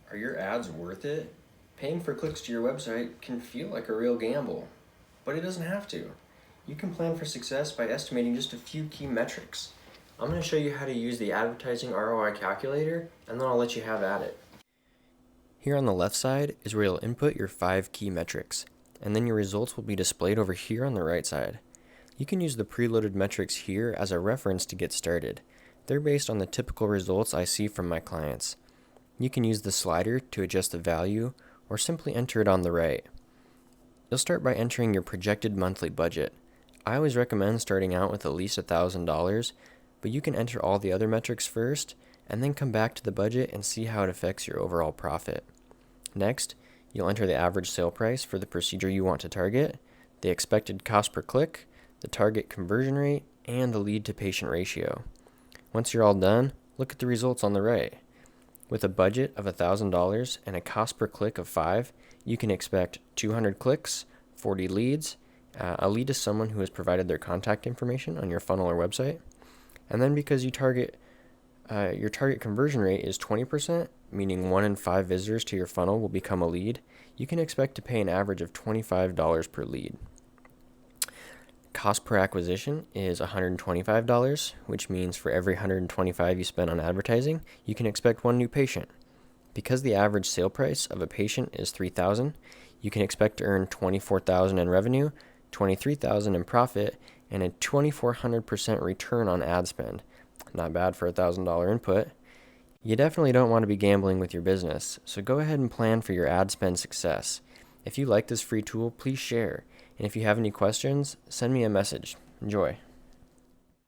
Are your ads worth it? Paying for clicks to your website can feel like a real gamble, but it doesn't have to. You can plan for success by estimating just a few key metrics. I'm going to show you how to use the advertising ROI calculator, and then I'll let you have at it. Here on the left side is where you'll input your 5 key metrics, and then your results will be displayed over here on the right side. You can use the preloaded metrics here as a reference to get started. They're based on the typical results I see from my clients. You can use the slider to adjust the value or simply enter it on the right. You'll start by entering your projected monthly budget. I always recommend starting out with at least $1,000, but you can enter all the other metrics first and then come back to the budget and see how it affects your overall profit. Next, you'll enter the average sale price for the procedure you want to target, the expected cost per click, the target conversion rate, and the lead to patient ratio. Once you're all done, look at the results on the right. With a budget of $1,000 and a cost per click of 5, you can expect 200 clicks, 40 leads. A lead is someone who has provided their contact information on your funnel or website. And then because your target conversion rate is 20%, meaning 1 in 5 visitors to your funnel will become a lead, you can expect to pay an average of $25 per lead. Cost per acquisition is $125, which means for every $125 you spend on advertising, you can expect 1 new patient. Because the average sale price of a patient is $3,000, you can expect to earn $24,000 in revenue, $23,000 in profit, and a 2,400% return on ad spend. Not bad for a $1,000 input. You definitely don't want to be gambling with your business, so go ahead and plan for your ad spend success. If you like this free tool, please share. And if you have any questions, send me a message. Enjoy.